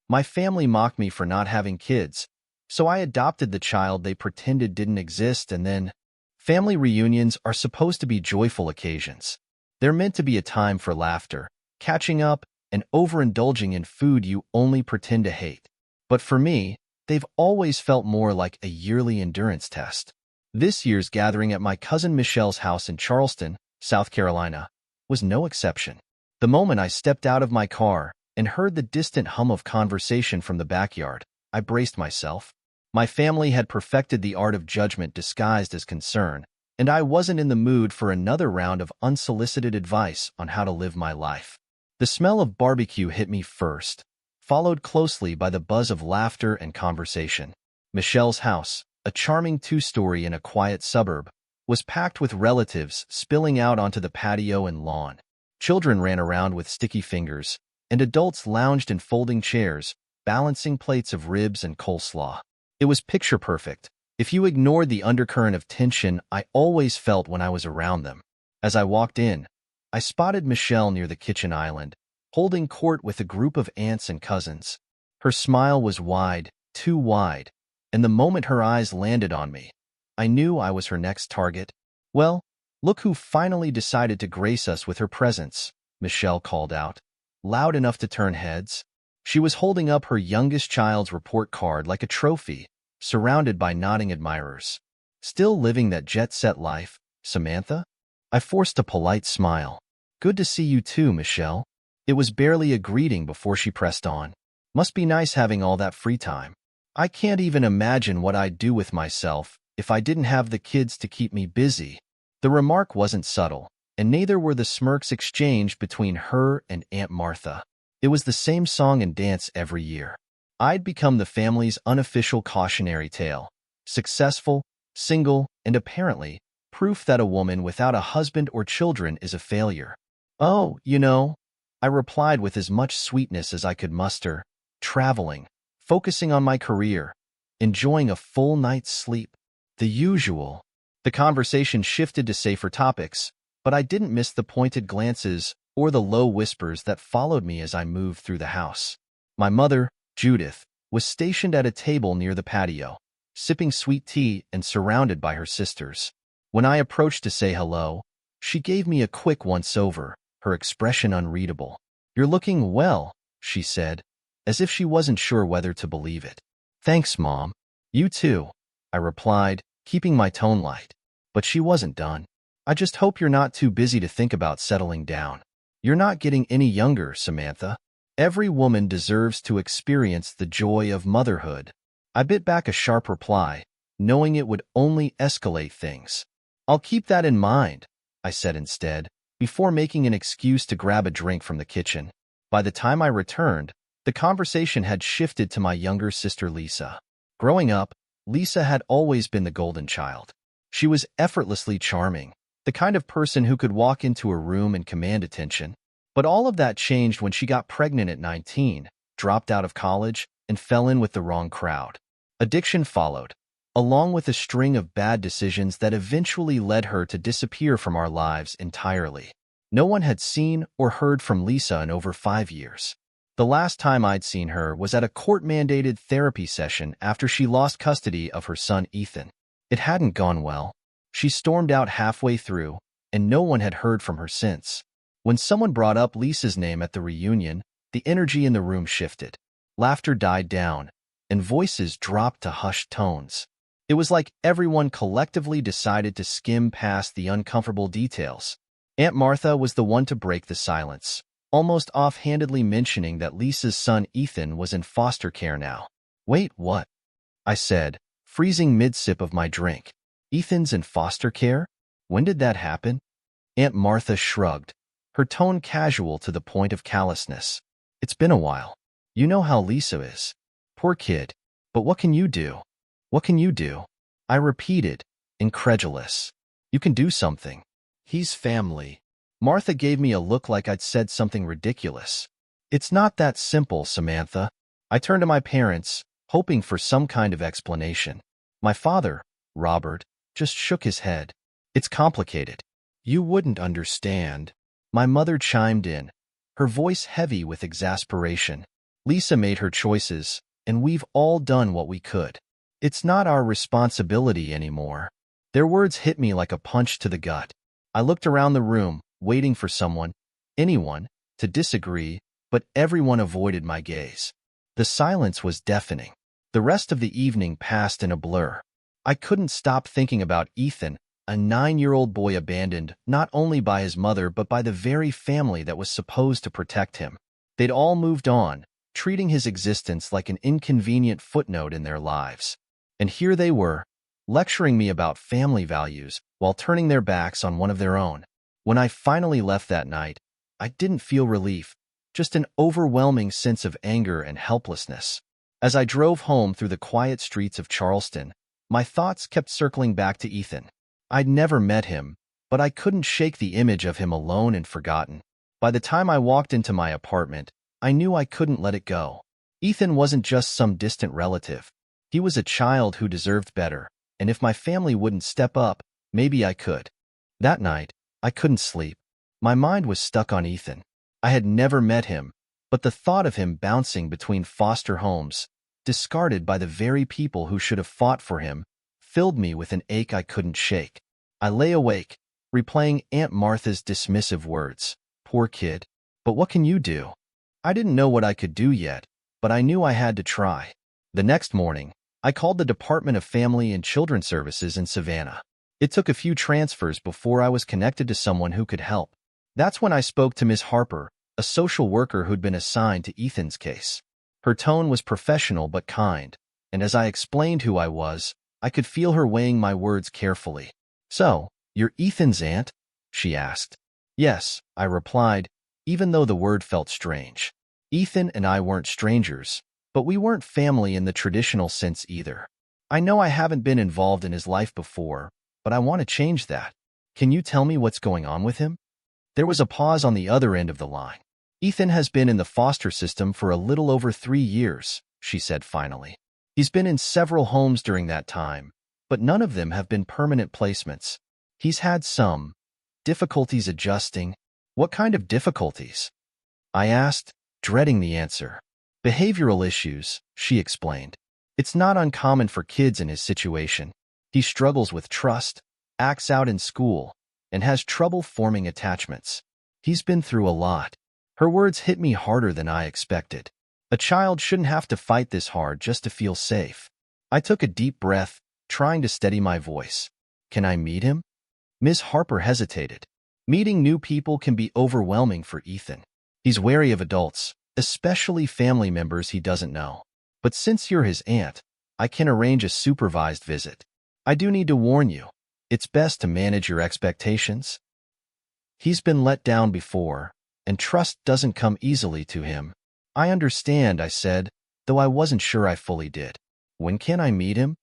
My family mocked me for not having kids, so I adopted the child they pretended didn't exist, and then family reunions are supposed to be joyful occasions. They're meant to be a time for laughter, catching up, and overindulging in food you only pretend to hate. But for me, they've always felt more like a yearly endurance test. This year's gathering at my cousin Michelle's house in Charleston, South Carolina, was no exception. The moment I stepped out of my car and heard the distant hum of conversation from the backyard, I braced myself. My family had perfected the art of judgment disguised as concern, and I wasn't in the mood for another round of unsolicited advice on how to live my life. The smell of barbecue hit me first, followed closely by the buzz of laughter and conversation. Michelle's house, a charming two-story in a quiet suburb, was packed with relatives spilling out onto the patio and lawn. Children ran around with sticky fingers, and adults lounged in folding chairs, balancing plates of ribs and coleslaw. It was picture perfect, if you ignored the undercurrent of tension I always felt when I was around them. As I walked in, I spotted Michelle near the kitchen island, holding court with a group of aunts and cousins. Her smile was wide, too wide, and the moment her eyes landed on me, I knew I was her next target. "Well, look who finally decided to grace us with her presence," Michelle called out, loud enough to turn heads. She was holding up her youngest child's report card like a trophy, surrounded by nodding admirers. "Still living that jet-set life, Samantha?" I forced a polite smile. "Good to see you too, Michelle." It was barely a greeting before she pressed on. "Must be nice having all that free time. I can't even imagine what I'd do with myself if I didn't have the kids to keep me busy." The remark wasn't subtle, and neither were the smirks exchanged between her and Aunt Martha. It was the same song and dance every year. I'd become the family's unofficial cautionary tale. Successful, single, and apparently proof that a woman without a husband or children is a failure. "Oh, I replied with as much sweetness as I could muster, traveling, focusing on my career, enjoying a full night's sleep. The usual." The conversation shifted to safer topics, but I didn't miss the pointed glances or the low whispers that followed me as I moved through the house. My mother, Judith, was stationed at a table near the patio, sipping sweet tea and surrounded by her sisters. When I approached to say hello, she gave me a quick once-over, her expression unreadable. "You're looking well," she said, as if she wasn't sure whether to believe it. "Thanks, Mom. You too," I replied, keeping my tone light. But she wasn't done. "I just hope you're not too busy to think about settling down. You're not getting any younger, Samantha. Every woman deserves to experience the joy of motherhood." I bit back a sharp reply, knowing it would only escalate things. "I'll keep that in mind," I said instead, before making an excuse to grab a drink from the kitchen. By the time I returned, the conversation had shifted to my younger sister Lisa. Growing up, Lisa had always been the golden child. She was effortlessly charming, the kind of person who could walk into a room and command attention. But all of that changed when she got pregnant at 19, dropped out of college, and fell in with the wrong crowd. Addiction followed, along with a string of bad decisions that eventually led her to disappear from our lives entirely. No one had seen or heard from Lisa in over 5 years. The last time I'd seen her was at a court-mandated therapy session after she lost custody of her son Ethan. It hadn't gone well. She stormed out halfway through, and no one had heard from her since. When someone brought up Lisa's name at the reunion, the energy in the room shifted. Laughter died down, and voices dropped to hushed tones. It was like everyone collectively decided to skim past the uncomfortable details. Aunt Martha was the one to break the silence, almost offhandedly mentioning that Lisa's son Ethan was in foster care now. "Wait, what?" I said, freezing mid-sip of my drink. "Ethan's in foster care? When did that happen?" Aunt Martha shrugged, her tone casual to the point of callousness. "It's been a while. You know how Lisa is. Poor kid. But what can you do?" "What can you do?" I repeated, incredulous. "You can do something. He's family." Martha gave me a look like I'd said something ridiculous. "It's not that simple, Samantha." I turned to my parents, hoping for some kind of explanation. My father, Robert, just shook his head. "It's complicated. You wouldn't understand." My mother chimed in, her voice heavy with exasperation. Lisa made her choices, and we've all done what we could. It's not our responsibility anymore. Their words hit me like a punch to the gut. I looked around the room, waiting for someone, anyone, to disagree, but everyone avoided my gaze. The silence was deafening. The rest of the evening passed in a blur. I couldn't stop thinking about Ethan, a 9-year-old boy abandoned not only by his mother but by the very family that was supposed to protect him. They'd all moved on, treating his existence like an inconvenient footnote in their lives. And here they were, lecturing me about family values while turning their backs on one of their own. When I finally left that night, I didn't feel relief, just an overwhelming sense of anger and helplessness. As I drove home through the quiet streets of Charleston, my thoughts kept circling back to Ethan. I'd never met him, but I couldn't shake the image of him alone and forgotten. By the time I walked into my apartment, I knew I couldn't let it go. Ethan wasn't just some distant relative. He was a child who deserved better, and if my family wouldn't step up, maybe I could. That night, I couldn't sleep. My mind was stuck on Ethan. I had never met him, but the thought of him bouncing between foster homes, discarded by the very people who should have fought for him, filled me with an ache I couldn't shake. I lay awake, replaying Aunt Martha's dismissive words. Poor kid. But what can you do? I didn't know what I could do yet, but I knew I had to try. The next morning, I called the Department of Family and Children's Services in Savannah. It took a few transfers before I was connected to someone who could help. That's when I spoke to Ms. Harper, a social worker who'd been assigned to Ethan's case. Her tone was professional but kind, and as I explained who I was, I could feel her weighing my words carefully. "So, you're Ethan's aunt?" she asked. "Yes," I replied, even though the word felt strange. Ethan and I weren't strangers, but we weren't family in the traditional sense either. I know I haven't been involved in his life before, but I want to change that. Can you tell me what's going on with him? There was a pause on the other end of the line. "Ethan has been in the foster system for a little over 3 years," she said finally. "He's been in several homes during that time, but none of them have been permanent placements. He's had some difficulties adjusting." "What kind of difficulties?" I asked, dreading the answer. "Behavioral issues," she explained. "It's not uncommon for kids in his situation. He struggles with trust, acts out in school, and has trouble forming attachments. He's been through a lot." Her words hit me harder than I expected. A child shouldn't have to fight this hard just to feel safe. I took a deep breath, trying to steady my voice. "Can I meet him?" Ms. Harper hesitated. Meeting new people can be overwhelming for Ethan. He's wary of adults, especially family members he doesn't know. But since you're his aunt, I can arrange a supervised visit. I do need to warn you, it's best to manage your expectations. He's been let down before, and trust doesn't come easily to him. "I understand," I said, though I wasn't sure I fully did. "When can I meet him?"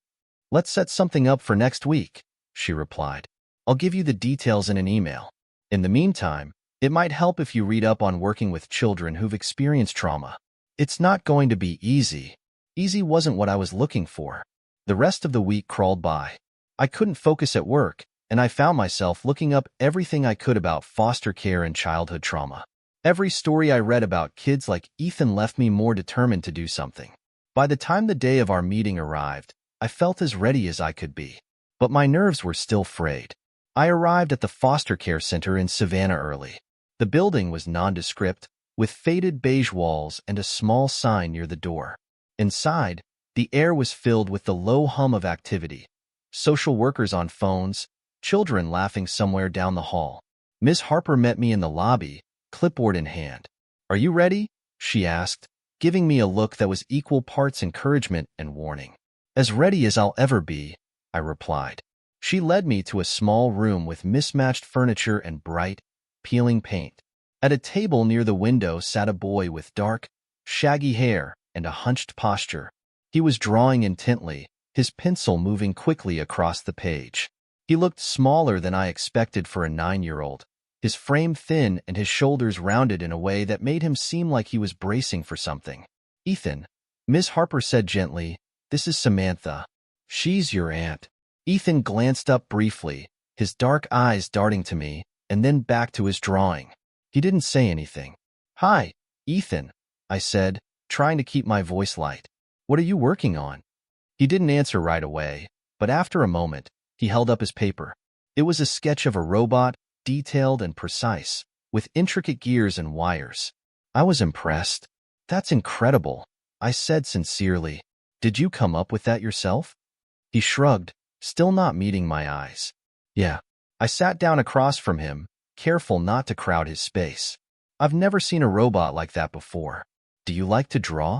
"Let's set something up for next week," she replied. "I'll give you the details in an email. In the meantime, it might help if you read up on working with children who've experienced trauma. It's not going to be easy. Easy wasn't what I was looking for." The rest of the week crawled by. I couldn't focus at work, and I found myself looking up everything I could about foster care and childhood trauma. Every story I read about kids like Ethan left me more determined to do something. By the time the day of our meeting arrived, I felt as ready as I could be. But my nerves were still frayed. I arrived at the foster care center in Savannah early. The building was nondescript, with faded beige walls and a small sign near the door. Inside, the air was filled with the low hum of activity. Social workers on phones, children laughing somewhere down the hall. Ms. Harper met me in the lobby, clipboard in hand. "Are you ready?" she asked, giving me a look that was equal parts encouragement and warning. "As ready as I'll ever be," I replied. She led me to a small room with mismatched furniture and bright, peeling paint. At a table near the window sat a boy with dark, shaggy hair and a hunched posture. He was drawing intently, his pencil moving quickly across the page. He looked smaller than I expected for a 9-year-old, his frame thin and his shoulders rounded in a way that made him seem like he was bracing for something. "Ethan," Ms. Harper said gently, "this is Samantha. She's your aunt." Ethan glanced up briefly, his dark eyes darting to me, and then back to his drawing. He didn't say anything. "Hi, Ethan," I said, trying to keep my voice light. What are you working on? He didn't answer right away, but after a moment, he held up his paper. It was a sketch of a robot, detailed and precise, with intricate gears and wires. I was impressed. That's incredible, I said sincerely. Did you come up with that yourself? He shrugged, still not meeting my eyes. Yeah. I sat down across from him, careful not to crowd his space. I've never seen a robot like that before. Do you like to draw?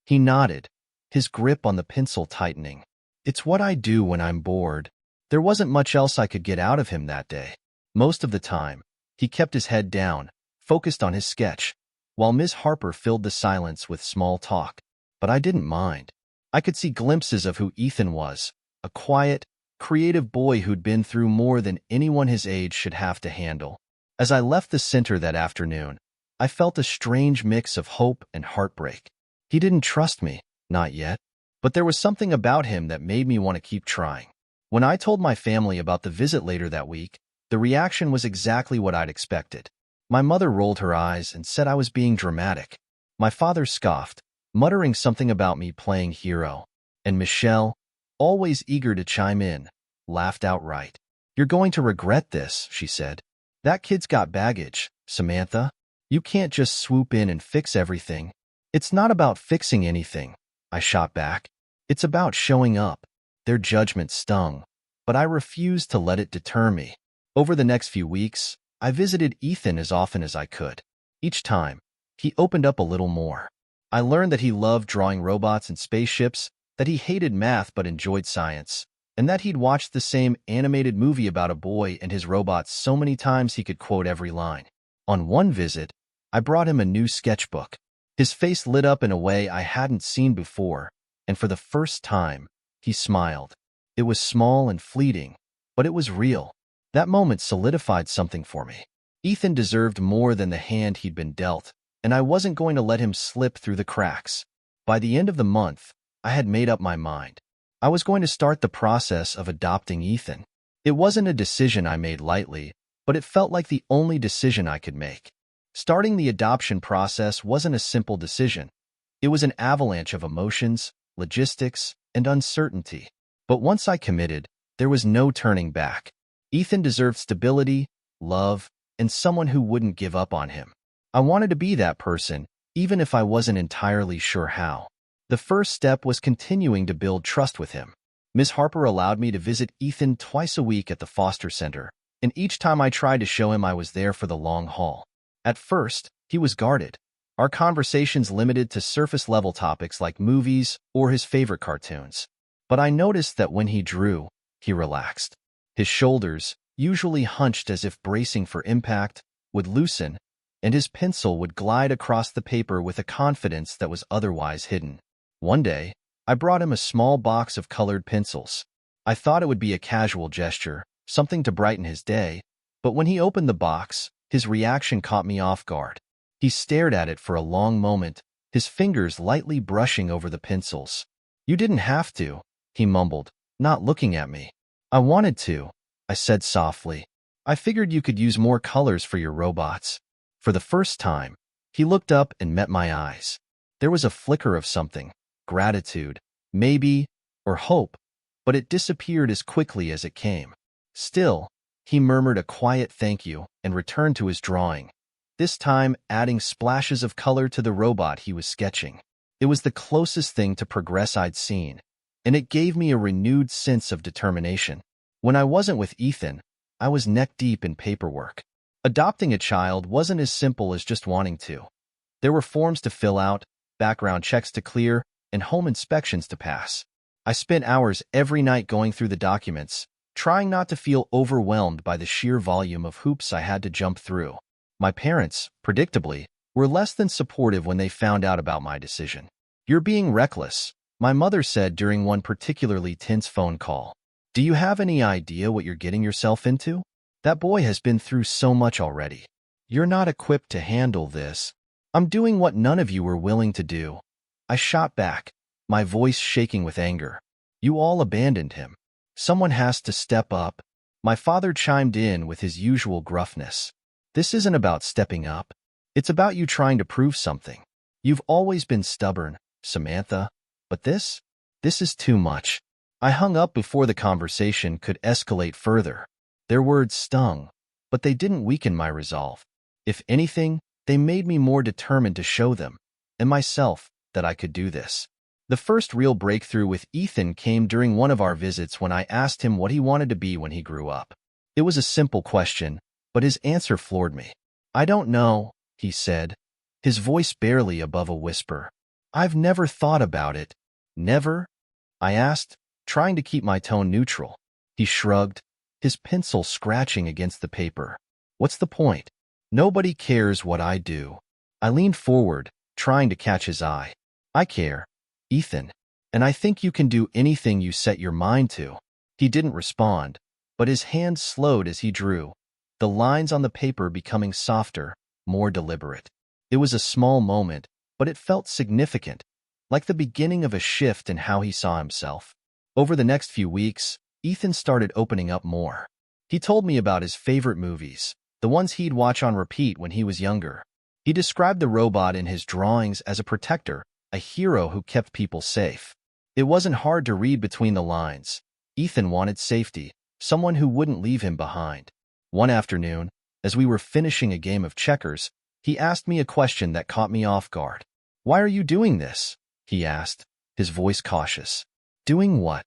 He nodded, his grip on the pencil tightening. It's what I do when I'm bored. There wasn't much else I could get out of him that day. Most of the time, he kept his head down, focused on his sketch, while Miss Harper filled the silence with small talk. But I didn't mind. I could see glimpses of who Ethan was, a quiet, creative boy who'd been through more than anyone his age should have to handle. As I left the center that afternoon, I felt a strange mix of hope and heartbreak. He didn't trust me, not yet, but there was something about him that made me want to keep trying. When I told my family about the visit later that week, the reaction was exactly what I'd expected. My mother rolled her eyes and said I was being dramatic. My father scoffed, muttering something about me playing hero. And Michelle, always eager to chime in, laughed outright. You're going to regret this, she said. That kid's got baggage, Samantha. You can't just swoop in and fix everything. It's not about fixing anything, I shot back. It's about showing up. Their judgment stung, but I refused to let it deter me. Over the next few weeks, I visited Ethan as often as I could. Each time, he opened up a little more. I learned that he loved drawing robots and spaceships, that he hated math but enjoyed science, and that he'd watched the same animated movie about a boy and his robots so many times he could quote every line. On one visit, I brought him a new sketchbook. His face lit up in a way I hadn't seen before, and for the first time, he smiled. It was small and fleeting, but it was real. That moment solidified something for me. Ethan deserved more than the hand he'd been dealt, and I wasn't going to let him slip through the cracks. By the end of the month, I had made up my mind. I was going to start the process of adopting Ethan. It wasn't a decision I made lightly, but it felt like the only decision I could make. Starting the adoption process wasn't a simple decision. It was an avalanche of emotions, logistics, and uncertainty. But once I committed, there was no turning back. Ethan deserved stability, love, and someone who wouldn't give up on him. I wanted to be that person, even if I wasn't entirely sure how. The first step was continuing to build trust with him. Ms. Harper allowed me to visit Ethan twice a week at the foster center, and each time I tried to show him I was there for the long haul. At first, he was guarded. Our conversations limited to surface-level topics like movies or his favorite cartoons. But I noticed that when he drew, he relaxed. His shoulders, usually hunched as if bracing for impact, would loosen, and his pencil would glide across the paper with a confidence that was otherwise hidden. One day, I brought him a small box of colored pencils. I thought it would be a casual gesture, something to brighten his day, but when he opened the box, his reaction caught me off guard. He stared at it for a long moment, his fingers lightly brushing over the pencils. You didn't have to, he mumbled, not looking at me. I wanted to, I said softly. I figured you could use more colors for your robots. For the first time, he looked up and met my eyes. There was a flicker of something, gratitude, maybe, or hope, but it disappeared as quickly as it came. Still, he murmured a quiet thank you and returned to his drawing, this time adding splashes of color to the robot he was sketching. It was the closest thing to progress I'd seen, and it gave me a renewed sense of determination. When I wasn't with Ethan, I was neck-deep in paperwork. Adopting a child wasn't as simple as just wanting to. There were forms to fill out, background checks to clear, and home inspections to pass. I spent hours every night going through the documents, trying not to feel overwhelmed by the sheer volume of hoops I had to jump through. My parents, predictably, were less than supportive when they found out about my decision. "You're being reckless," my mother said during one particularly tense phone call. "Do you have any idea what you're getting yourself into? That boy has been through so much already. You're not equipped to handle this. I'm doing what none of you were willing to do." I shot back, my voice shaking with anger. "You all abandoned him. Someone has to step up." My father chimed in with his usual gruffness. "This isn't about stepping up. It's about you trying to prove something. You've always been stubborn, Samantha. But this is too much. I hung up before the conversation could escalate further. Their words stung, but they didn't weaken my resolve. If anything, they made me more determined to show them, and myself, that I could do this. The first real breakthrough with Ethan came during one of our visits when I asked him what he wanted to be when he grew up. It was a simple question, but his answer floored me. "I don't know," he said, his voice barely above a whisper. "I've never thought about it." "Never?" I asked, trying to keep my tone neutral. He shrugged, his pencil scratching against the paper. "What's the point? Nobody cares what I do." I leaned forward, trying to catch his eye. "I care, Ethan, and I think you can do anything you set your mind to." He didn't respond, but his hand slowed as he drew, the lines on the paper becoming softer, more deliberate. It was a small moment, but it felt significant, like the beginning of a shift in how he saw himself. Over the next few weeks, Ethan started opening up more. He told me about his favorite movies, the ones he'd watch on repeat when he was younger. He described the robot in his drawings as a protector, a hero who kept people safe. It wasn't hard to read between the lines. Ethan wanted safety, someone who wouldn't leave him behind. One afternoon, as we were finishing a game of checkers, he asked me a question that caught me off guard. "Why are you doing this?" he asked, his voice cautious. "Doing what?"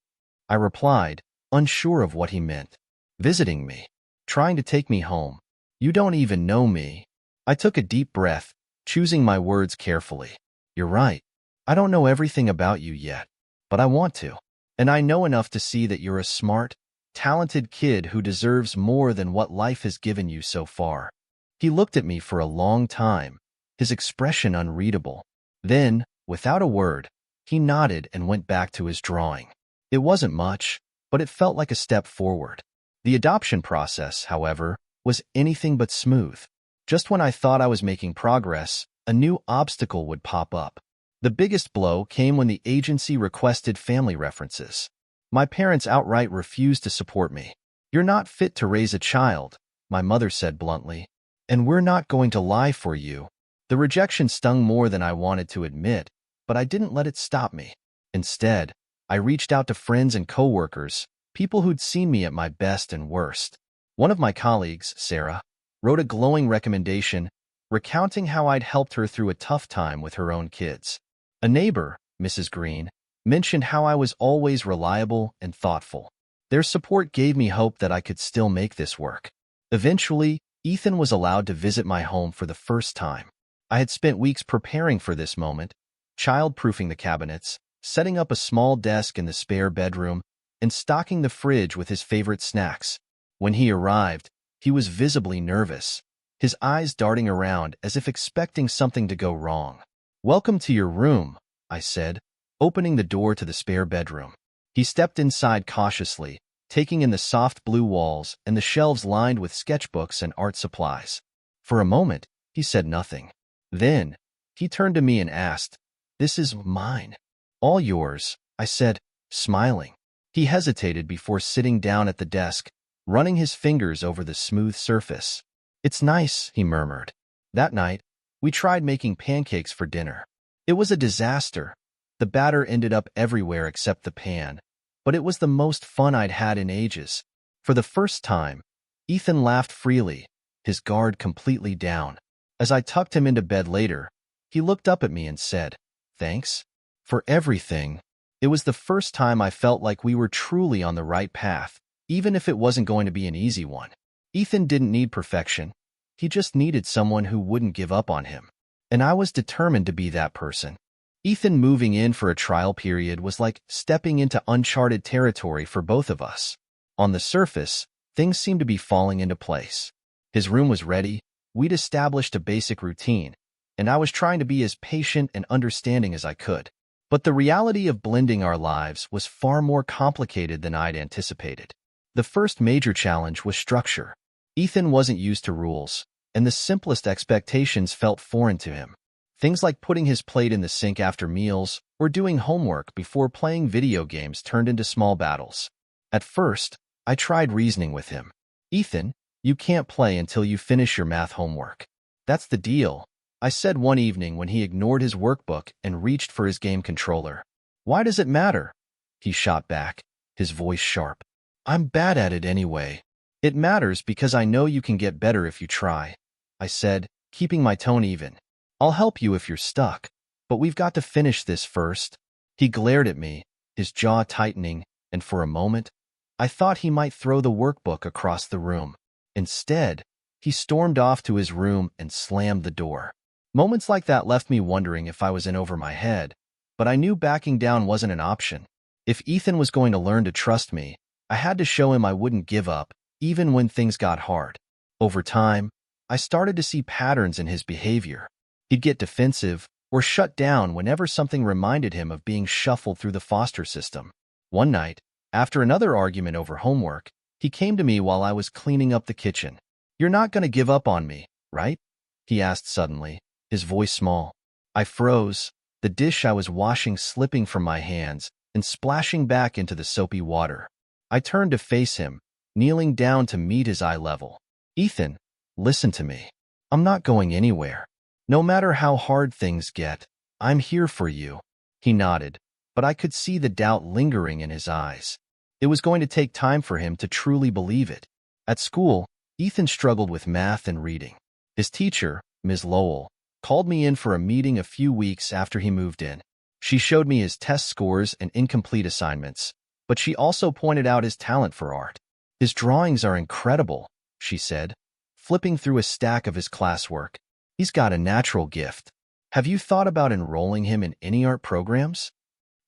I replied, unsure of what he meant. "Visiting me. Trying to take me home. You don't even know me." I took a deep breath, choosing my words carefully. "You're right. I don't know everything about you yet, but I want to. And I know enough to see that you're a smart, talented kid who deserves more than what life has given you so far." He looked at me for a long time, his expression unreadable. Then, without a word, he nodded and went back to his drawing. It wasn't much, but it felt like a step forward. The adoption process, however, was anything but smooth. Just when I thought I was making progress, a new obstacle would pop up. The biggest blow came when the agency requested family references. My parents outright refused to support me. "You're not fit to raise a child," my mother said bluntly, "and we're not going to lie for you." The rejection stung more than I wanted to admit, but I didn't let it stop me. Instead, I reached out to friends and coworkers, people who'd seen me at my best and worst. One of my colleagues, Sarah, wrote a glowing recommendation, recounting how I'd helped her through a tough time with her own kids. A neighbor, Mrs. Green, mentioned how I was always reliable and thoughtful. Their support gave me hope that I could still make this work. Eventually, Ethan was allowed to visit my home for the first time. I had spent weeks preparing for this moment, child-proofing the cabinets, setting up a small desk in the spare bedroom, and stocking the fridge with his favorite snacks. When he arrived, he was visibly nervous, his eyes darting around as if expecting something to go wrong. "Welcome to your room," I said, opening the door to the spare bedroom. He stepped inside cautiously, taking in the soft blue walls and the shelves lined with sketchbooks and art supplies. For a moment, he said nothing. Then, he turned to me and asked, "This is mine." "All yours," I said, smiling. He hesitated before sitting down at the desk, running his fingers over the smooth surface. "It's nice," he murmured. That night, we tried making pancakes for dinner. It was a disaster. The batter ended up everywhere except the pan, but it was the most fun I'd had in ages. For the first time, Ethan laughed freely, his guard completely down. As I tucked him into bed later, he looked up at me and said, "Thanks for everything." It was the first time I felt like we were truly on the right path, even if it wasn't going to be an easy one. Ethan didn't need perfection. He just needed someone who wouldn't give up on him. And I was determined to be that person. Ethan moving in for a trial period was like stepping into uncharted territory for both of us. On the surface, things seemed to be falling into place. His room was ready, we'd established a basic routine, and I was trying to be as patient and understanding as I could. But the reality of blending our lives was far more complicated than I'd anticipated. The first major challenge was structure. Ethan wasn't used to rules, and the simplest expectations felt foreign to him. Things like putting his plate in the sink after meals or doing homework before playing video games turned into small battles. At first, I tried reasoning with him. "Ethan, you can't play until you finish your math homework. That's the deal. I said one evening when he ignored his workbook and reached for his game controller. Why does it matter? He shot back, his voice sharp. I'm bad at it anyway. It matters because I know you can get better if you try, I said, keeping my tone even. I'll help you if you're stuck, but we've got to finish this first. He glared at me, his jaw tightening, and for a moment, I thought he might throw the workbook across the room. Instead, he stormed off to his room and slammed the door. Moments like that left me wondering if I was in over my head, but I knew backing down wasn't an option. If Ethan was going to learn to trust me, I had to show him I wouldn't give up, even when things got hard. Over time, I started to see patterns in his behavior. He'd get defensive or shut down whenever something reminded him of being shuffled through the foster system. One night, after another argument over homework, he came to me while I was cleaning up the kitchen. You're not going to give up on me, right? He asked suddenly, his voice small. I froze, the dish I was washing slipping from my hands and splashing back into the soapy water. I turned to face him, kneeling down to meet his eye level. Ethan, listen to me. I'm not going anywhere. No matter how hard things get, I'm here for you. He nodded, but I could see the doubt lingering in his eyes. It was going to take time for him to truly believe it. At school, Ethan struggled with math and reading. His teacher, Ms. Lowell, called me in for a meeting a few weeks after he moved in. She showed me his test scores and incomplete assignments, but she also pointed out his talent for art. His drawings are incredible, she said, flipping through a stack of his classwork. He's got a natural gift. Have you thought about enrolling him in any art programs?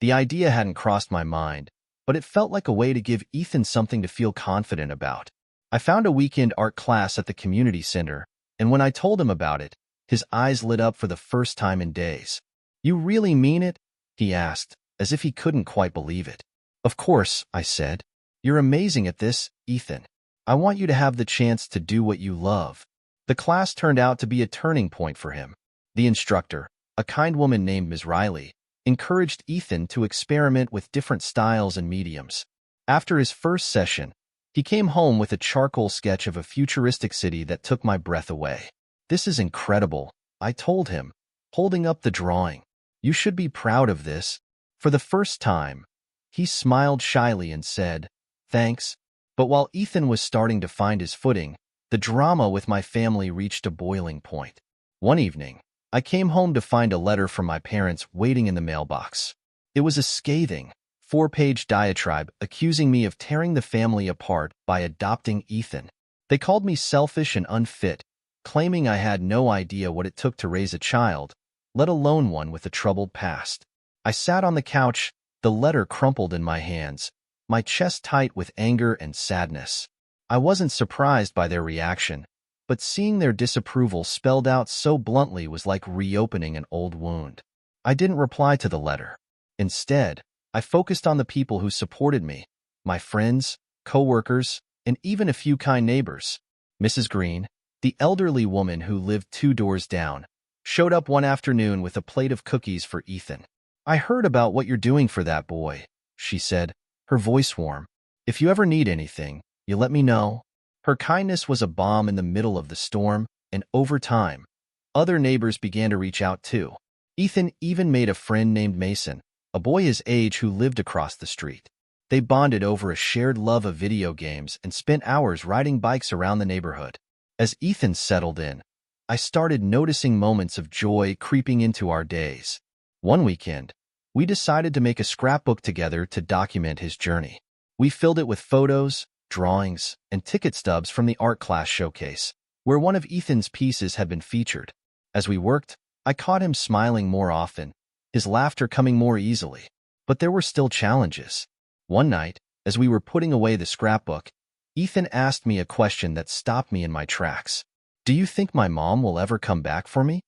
The idea hadn't crossed my mind, but it felt like a way to give Ethan something to feel confident about. I found a weekend art class at the community center, and when I told him about it, his eyes lit up for the first time in days. You really mean it? He asked, as if he couldn't quite believe it. Of course, I said. You're amazing at this, Ethan. I want you to have the chance to do what you love. The class turned out to be a turning point for him. The instructor, a kind woman named Ms. Riley, encouraged Ethan to experiment with different styles and mediums. After his first session, he came home with a charcoal sketch of a futuristic city that took my breath away. This is incredible, I told him, holding up the drawing. You should be proud of this. For the first time, he smiled shyly and said, thanks. But while Ethan was starting to find his footing, the drama with my family reached a boiling point. One evening, I came home to find a letter from my parents waiting in the mailbox. It was a scathing, 4-page diatribe accusing me of tearing the family apart by adopting Ethan. They called me selfish and unfit, claiming I had no idea what it took to raise a child, let alone one with a troubled past. I sat on the couch, the letter crumpled in my hands, my chest tight with anger and sadness. I wasn't surprised by their reaction, but seeing their disapproval spelled out so bluntly was like reopening an old wound. I didn't reply to the letter. Instead, I focused on the people who supported me, my friends, co-workers, and even a few kind neighbors. Mrs. Green, the elderly woman who lived 2 doors down, showed up one afternoon with a plate of cookies for Ethan. I heard about what you're doing for that boy, she said, her voice warm. If you ever need anything, you let me know. Her kindness was a balm in the middle of the storm, and over time, other neighbors began to reach out too. Ethan even made a friend named Mason, a boy his age who lived across the street. They bonded over a shared love of video games and spent hours riding bikes around the neighborhood. As Ethan settled in, I started noticing moments of joy creeping into our days. One weekend, we decided to make a scrapbook together to document his journey. We filled it with photos, drawings, and ticket stubs from the art class showcase, where one of Ethan's pieces had been featured. As we worked, I caught him smiling more often, his laughter coming more easily. But there were still challenges. One night, as we were putting away the scrapbook, Ethan asked me a question that stopped me in my tracks. Do you think my mom will ever come back for me?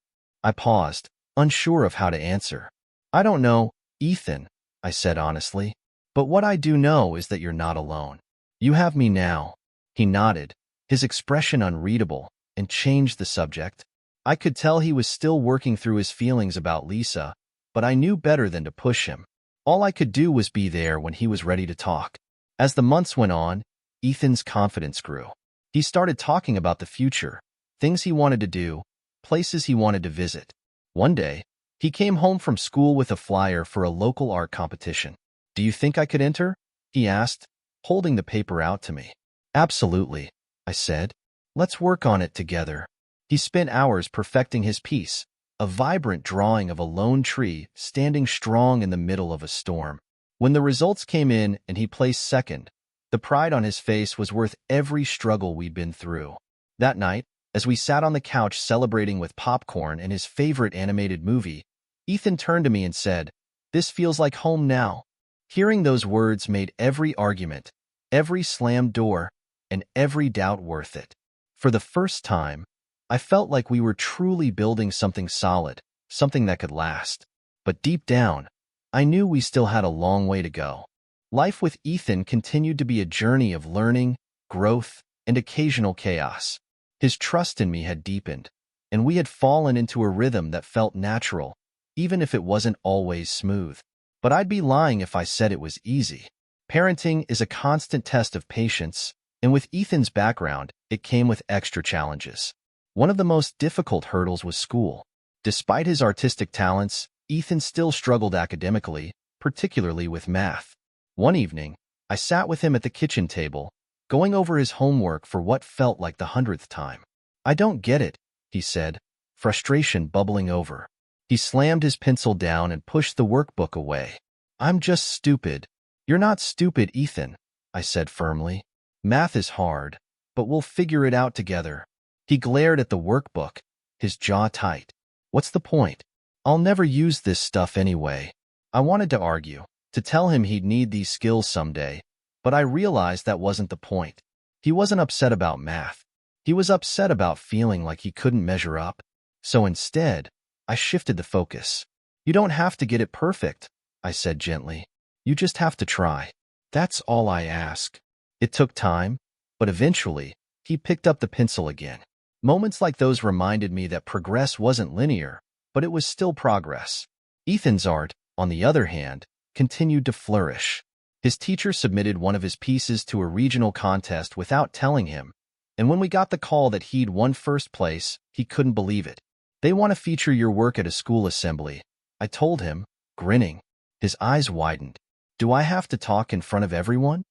I paused, unsure of how to answer. I don't know, Ethan, I said honestly. But what I do know is that you're not alone. You have me now. He nodded, his expression unreadable, and changed the subject. I could tell he was still working through his feelings about Lisa, but I knew better than to push him. All I could do was be there when he was ready to talk. As the months went on, Ethan's confidence grew. He started talking about the future, things he wanted to do, places he wanted to visit. One day, he came home from school with a flyer for a local art competition. "Do you think I could enter?" he asked, holding the paper out to me. "Absolutely," I said. "Let's work on it together." He spent hours perfecting his piece, a vibrant drawing of a lone tree standing strong in the middle of a storm. When the results came in and he placed second, the pride on his face was worth every struggle we'd been through. That night, as we sat on the couch celebrating with popcorn and his favorite animated movie, Ethan turned to me and said, "This feels like home now." Hearing those words made every argument, every slammed door, and every doubt worth it. For the first time, I felt like we were truly building something solid, something that could last. But deep down, I knew we still had a long way to go. Life with Ethan continued to be a journey of learning, growth, and occasional chaos. His trust in me had deepened, and we had fallen into a rhythm that felt natural, even if it wasn't always smooth. But I'd be lying if I said it was easy. Parenting is a constant test of patience, and with Ethan's background, it came with extra challenges. One of the most difficult hurdles was school. Despite his artistic talents, Ethan still struggled academically, particularly with math. One evening, I sat with him at the kitchen table, going over his homework for what felt like the 100th time. "I don't get it," he said, frustration bubbling over. He slammed his pencil down and pushed the workbook away. "I'm just stupid." "You're not stupid, Ethan," I said firmly. "Math is hard, but we'll figure it out together." He glared at the workbook, his jaw tight. "What's the point? I'll never use this stuff anyway." I wanted to argue, to tell him he'd need these skills someday, but I realized that wasn't the point. He wasn't upset about math. He was upset about feeling like he couldn't measure up. So instead, I shifted the focus. "You don't have to get it perfect," I said gently. "You just have to try. That's all I ask." It took time, but eventually, he picked up the pencil again. Moments like those reminded me that progress wasn't linear, but it was still progress. Ethan's art, on the other hand, continued to flourish. His teacher submitted one of his pieces to a regional contest without telling him, and when we got the call that he'd won first place, he couldn't believe it. "They want to feature your work at a school assembly," I told him, grinning. His eyes widened. "Do I have to talk in front of everyone?"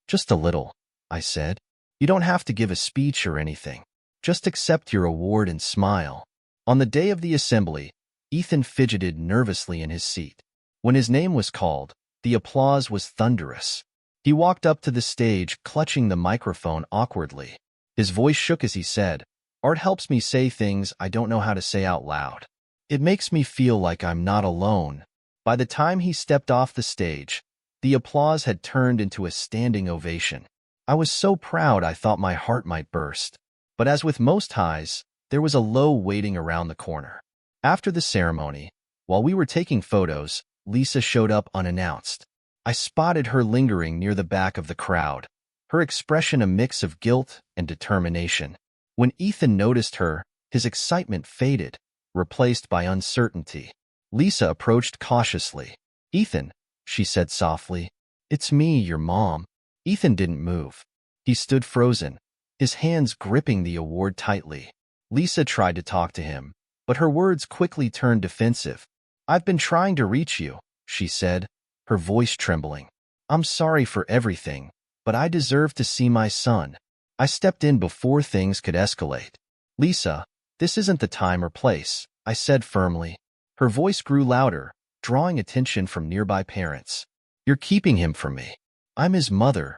"Just a little," I said. "You don't have to give a speech or anything. Just accept your award and smile." On the day of the assembly, Ethan fidgeted nervously in his seat. When his name was called, the applause was thunderous. He walked up to the stage, clutching the microphone awkwardly. His voice shook as he said, "Art helps me say things I don't know how to say out loud. It makes me feel like I'm not alone." By the time he stepped off the stage, the applause had turned into a standing ovation. I was so proud I thought my heart might burst. But as with most highs, there was a low waiting around the corner. After the ceremony, while we were taking photos, Lisa showed up unannounced. I spotted her lingering near the back of the crowd, her expression a mix of guilt and determination. When Ethan noticed her, his excitement faded, replaced by uncertainty. Lisa approached cautiously. "Ethan," she said softly, "it's me, your mom." Ethan didn't move. He stood frozen, his hands gripping the award tightly. Lisa tried to talk to him, but her words quickly turned defensive. "I've been trying to reach you," she said, her voice trembling. "I'm sorry for everything, but I deserve to see my son." I stepped in before things could escalate. "Lisa, this isn't the time or place," I said firmly. Her voice grew louder, drawing attention from nearby parents. "You're keeping him from me. I'm his mother."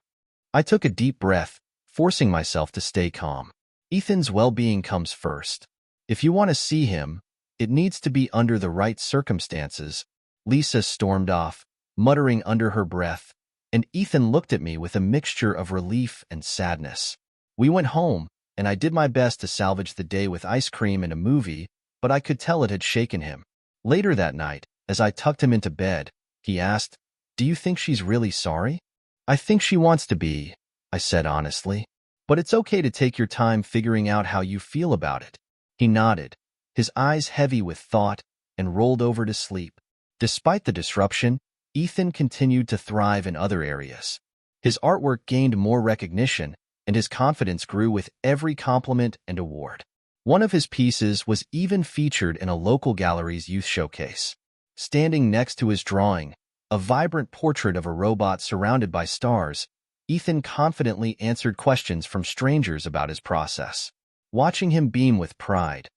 I took a deep breath, forcing myself to stay calm. "Ethan's well-being comes first. If you want to see him, it needs to be under the right circumstances." Lisa stormed off, muttering under her breath, and Ethan looked at me with a mixture of relief and sadness. We went home, and I did my best to salvage the day with ice cream and a movie, but I could tell it had shaken him. Later that night, as I tucked him into bed, he asked, "Do you think she's really sorry?" "I think she wants to be," I said honestly. "But it's okay to take your time figuring out how you feel about it." He nodded, his eyes heavy with thought, and rolled over to sleep. Despite the disruption, Ethan continued to thrive in other areas. His artwork gained more recognition, and his confidence grew with every compliment and award. One of his pieces was even featured in a local gallery's youth showcase. Standing next to his drawing, a vibrant portrait of a robot surrounded by stars, Ethan confidently answered questions from strangers about his process. Watching him beam with pride,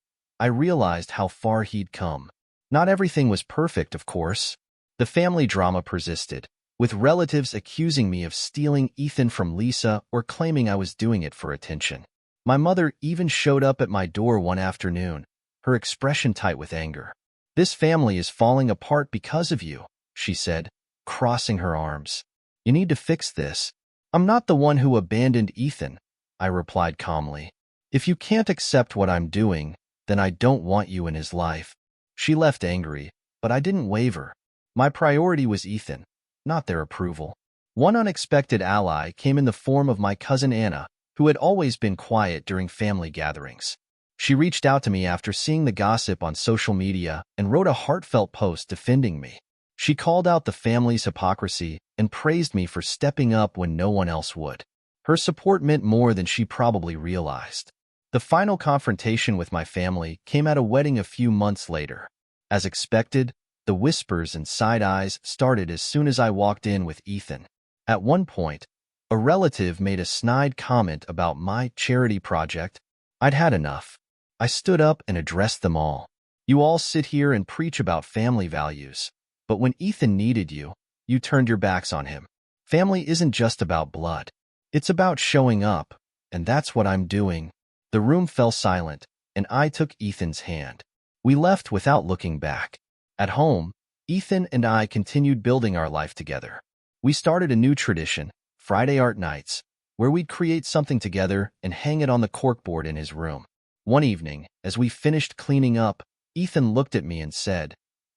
I realized how far he'd come. Not everything was perfect, of course. The family drama persisted, with relatives accusing me of stealing Ethan from Lisa or claiming I was doing it for attention. My mother even showed up at my door one afternoon, her expression tight with anger. "This family is falling apart because of you," she said, crossing her arms. "You need to fix this." "I'm not the one who abandoned Ethan," I replied calmly. "If you can't accept what I'm doing, then I don't want you in his life." She left angry, but I didn't waver. My priority was Ethan, not their approval. One unexpected ally came in the form of my cousin Anna, who had always been quiet during family gatherings. She reached out to me after seeing the gossip on social media and wrote a heartfelt post defending me. She called out the family's hypocrisy and praised me for stepping up when no one else would. Her support meant more than she probably realized. The final confrontation with my family came at a wedding a few months later. As expected, the whispers and side eyes started as soon as I walked in with Ethan. At one point, a relative made a snide comment about my charity project. I'd had enough. I stood up and addressed them all. "You all sit here and preach about family values, but when Ethan needed you, you turned your backs on him. Family isn't just about blood. It's about showing up, and that's what I'm doing." The room fell silent, and I took Ethan's hand. We left without looking back. At home, Ethan and I continued building our life together. We started a new tradition, Friday art nights, where we'd create something together and hang it on the corkboard in his room. One evening, as we finished cleaning up, Ethan looked at me and said,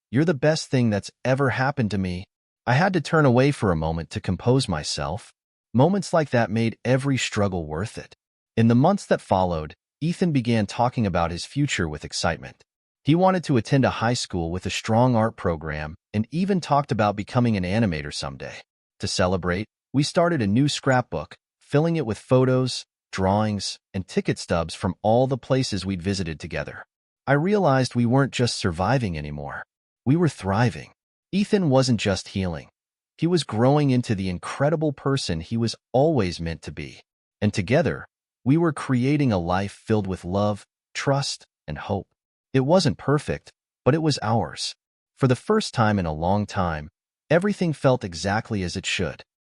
"You're the best thing that's ever happened to me." I had to turn away for a moment to compose myself. Moments like that made every struggle worth it. In the months that followed, Ethan began talking about his future with excitement. He wanted to attend a high school with a strong art program and even talked about becoming an animator someday. To celebrate, we started a new scrapbook, filling it with photos, drawings, and ticket stubs from all the places we'd visited together. I realized we weren't just surviving anymore. We were thriving. Ethan wasn't just healing. He was growing into the incredible person he was always meant to be. And together, we were creating a life filled with love, trust, and hope. It wasn't perfect, but it was ours. For the first time in a long time, everything felt exactly as it should.